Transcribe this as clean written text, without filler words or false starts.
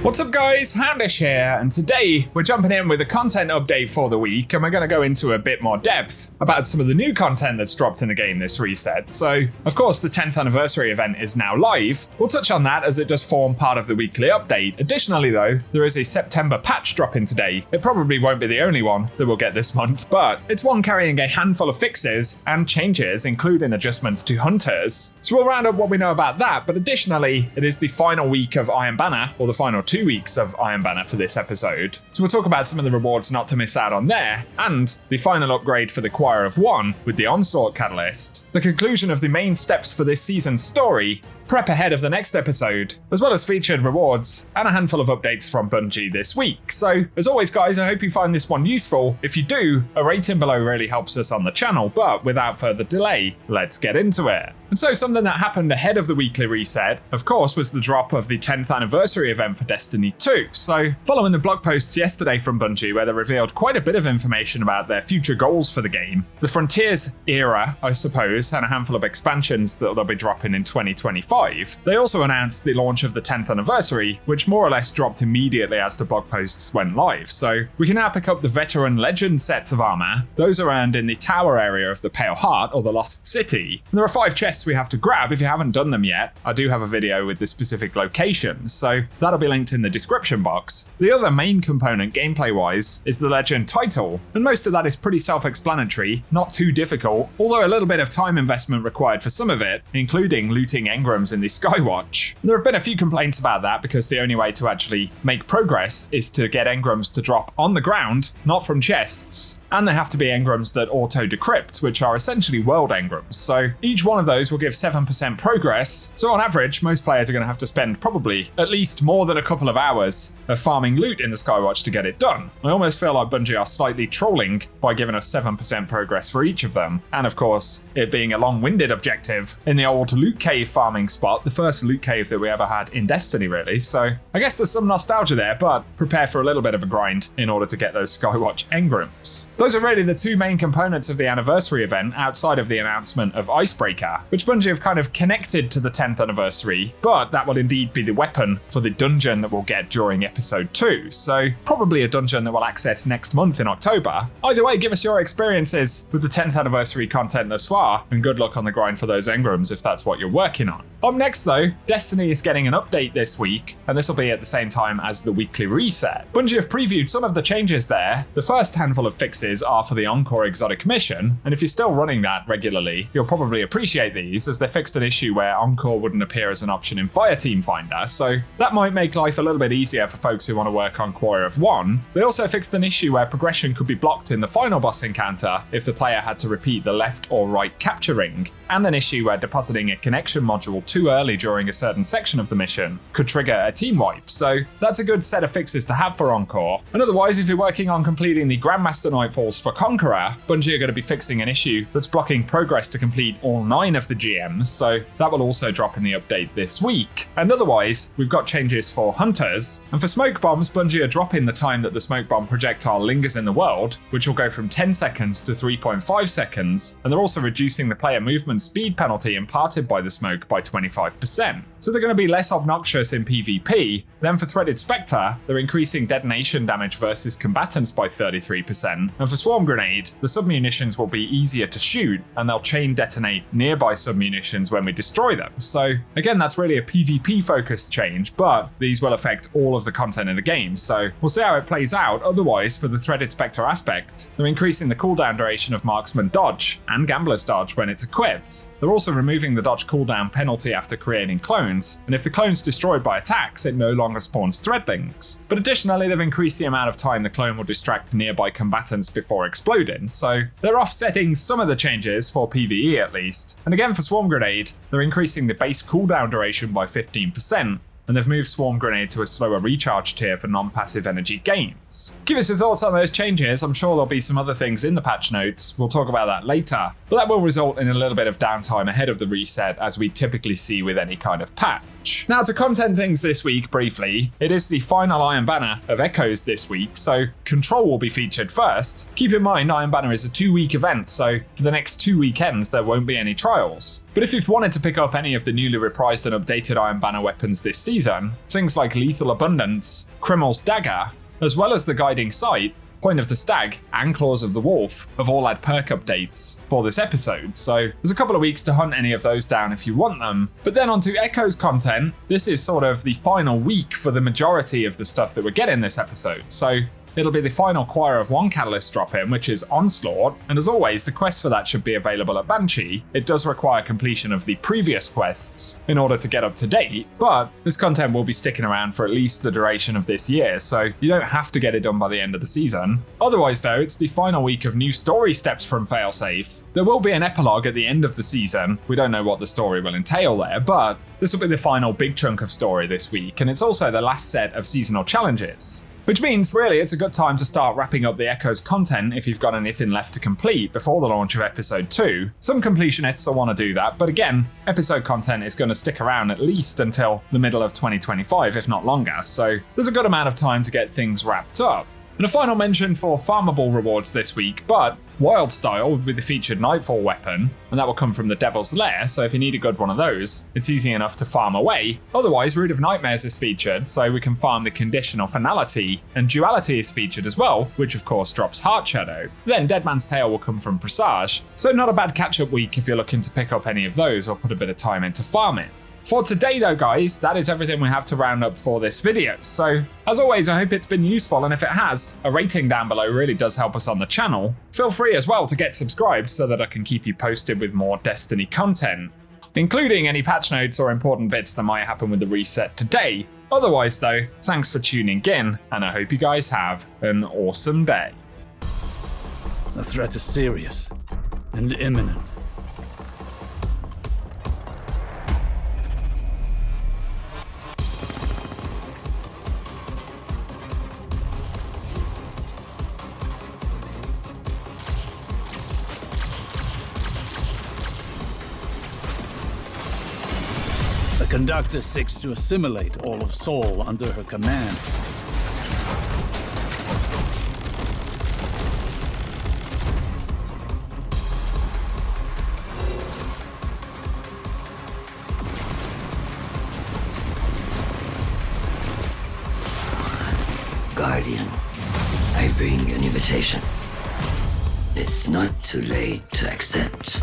What's up guys, Houndish here, and today we're jumping in with a content update for the week, and we're going to go into a bit more depth about some of the new content that's dropped in the game this reset. So, of course, the 10th anniversary event is now live. We'll touch on that as it does form part of the weekly update. Additionally though, there is a September patch dropping today. It probably won't be the only one that we'll get this month, but it's one carrying a handful of fixes and changes, including adjustments to hunters. So we'll round up what we know about that, but additionally, it is the final week of Iron Banner, or the final 2 weeks of Iron Banner for this episode. So we'll talk about some of the rewards not to miss out on there, and the final upgrade for the Choir of One with the Onslaught Catalyst, the conclusion of the main steps for this season's story, prep ahead of the next episode, as well as featured rewards and a handful of updates from Bungie this week. So, as always guys, I hope you find this one useful. If you do, a rating below really helps us on the channel, but without further delay, let's get into it. And so something that happened ahead of the weekly reset, of course, was the drop of the 10th anniversary event for Destiny 2. So, following the blog posts yesterday from Bungie where they revealed quite a bit of information about their future goals for the game, the Frontiers era, I suppose, and a handful of expansions that they'll be dropping in 2025, they also announced the launch of the 10th anniversary, which more or less dropped immediately as the blog posts went live. So we can now pick up the Veteran Legend sets of armor. Those are earned in the tower area of the Pale Heart, or the Lost City. And there are 5 chests we have to grab if you haven't done them yet. I do have a video with the specific locations, so that'll be linked in the description box. The other main component gameplay-wise is the Legend title, and most of that is pretty self-explanatory, not too difficult, although a little bit of time investment required for some of it, including looting engrams in the Skywatch. There have been a few complaints about that because the only way to actually make progress is to get engrams to drop on the ground, not from chests. And they have to be engrams that auto-decrypt, which are essentially world engrams. So each one of those will give 7% progress. So on average, most players are going to have to spend probably at least more than a couple of hours of farming loot in the Skywatch to get it done. I almost feel like Bungie are slightly trolling by giving us 7% progress for each of them. And of course, it being a long-winded objective in the old loot cave farming spot, the first loot cave that we ever had in Destiny, really. So I guess there's some nostalgia there, but prepare for a little bit of a grind in order to get those Skywatch engrams. Those are really the 2 main components of the anniversary event outside of the announcement of Icebreaker, which Bungie have kind of connected to the 10th anniversary, but that will indeed be the weapon for the dungeon that we'll get during episode 2, so probably a dungeon that we'll access next month in October. Either way, give us your experiences with the 10th anniversary content thus far, and good luck on the grind for those engrams if that's what you're working on. Up next though, Destiny is getting an update this week, and this will be at the same time as the weekly reset. Bungie have previewed some of the changes there. The first handful of fixes are for the Encore Exotic Mission, and if you're still running that regularly, you'll probably appreciate these, as they fixed an issue where Encore wouldn't appear as an option in Fireteam Finder, so that might make life a little bit easier for folks who want to work on Choir of One. They also fixed an issue where progression could be blocked in the final boss encounter if the player had to repeat the left or right capture ring, and an issue where depositing a connection module too early during a certain section of the mission could trigger a team wipe, so that's a good set of fixes to have for Encore. And otherwise, if you're working on completing the Grandmaster Nightfalls for Conqueror, Bungie are going to be fixing an issue that's blocking progress to complete all 9 of the GMs, so that will also drop in the update this week. And otherwise, we've got changes for Hunters, and for Smoke Bombs, Bungie are dropping the time that the Smoke Bomb projectile lingers in the world, which will go from 10 seconds to 3.5 seconds, and they're also reducing the player movement speed penalty imparted by the smoke by 25%. So they're going to be less obnoxious in PvP. Then for Threaded Spectre, they're increasing detonation damage versus combatants by 33%, and for Swarm Grenade, the submunitions will be easier to shoot, and they'll chain detonate nearby submunitions when we destroy them. So again, that's really a PvP focused change, but these will affect all of the content in the game, so we'll see how it plays out. Otherwise, for the Threaded Spectre aspect, they're increasing the cooldown duration of Marksman Dodge and Gambler's Dodge when it's equipped. They're also removing the dodge cooldown penalty after creating clones, and if the clone's destroyed by attacks, it no longer spawns threadlings. But additionally, they've increased the amount of time the clone will distract nearby combatants before exploding, so they're offsetting some of the changes for PvE at least. And again, for Swarm Grenade, they're increasing the base cooldown duration by 15%, and they've moved Swarm Grenade to a slower recharge tier for non-passive energy gains. Give us your thoughts on those changes. I'm sure there'll be some other things in the patch notes. We'll talk about that later. But that will result in a little bit of downtime ahead of the reset, as we typically see with any kind of patch. Now, to content things this week briefly, it is the final Iron Banner of Echoes this week, so Control will be featured first. Keep in mind, Iron Banner is a 2-week event, so for the next 2 weekends there won't be any trials. But if you've wanted to pick up any of the newly reprised and updated Iron Banner weapons this season, things like Lethal Abundance, Krimel's Dagger, as well as the Guiding Sight, Point of the Stag, and Claws of the Wolf have all had perk updates for this episode, so there's a couple of weeks to hunt any of those down if you want them. But then onto Echo's content, this is sort of the final week for the majority of the stuff that we're getting this episode, so it'll be the final Choir of One catalyst drop-in, which is Onslaught, and as always, the quest for that should be available at Banshee. It does require completion of the previous quests in order to get up to date, but this content will be sticking around for at least the duration of this year, so you don't have to get it done by the end of the season. Otherwise though, it's the final week of new story steps from Failsafe. There will be an epilogue at the end of the season. We don't know what the story will entail there, but this will be the final big chunk of story this week, and it's also the last set of seasonal challenges. Which means, really, it's a good time to start wrapping up the Echoes content if you've got anything left to complete before the launch of Episode 2. Some completionists will want to do that, but again, episode content is going to stick around at least until the middle of 2025, if not longer, so there's a good amount of time to get things wrapped up. And a final mention for farmable rewards this week, but Wildstyle will be the featured Nightfall weapon, and that will come from the Devil's Lair, so if you need a good one of those, it's easy enough to farm away. Otherwise, Root of Nightmares is featured, so we can farm the Conditional Finality, and Duality is featured as well, which of course drops Heart Shadow. Then Dead Man's Tale will come from Presage, so not a bad catch-up week if you're looking to pick up any of those or put a bit of time into farming. For today though guys, that is everything we have to round up for this video. So as always, I hope it's been useful, and if it has, a rating down below really does help us on the channel. Feel free as well to get subscribed so that I can keep you posted with more Destiny content, including any patch notes or important bits that might happen with the reset today. Otherwise though, thanks for tuning in, and I hope you guys have an awesome day. The threat is serious and imminent. The conductor seeks to assimilate all of Sol under her command. Guardian, I bring an invitation. It's not too late to accept.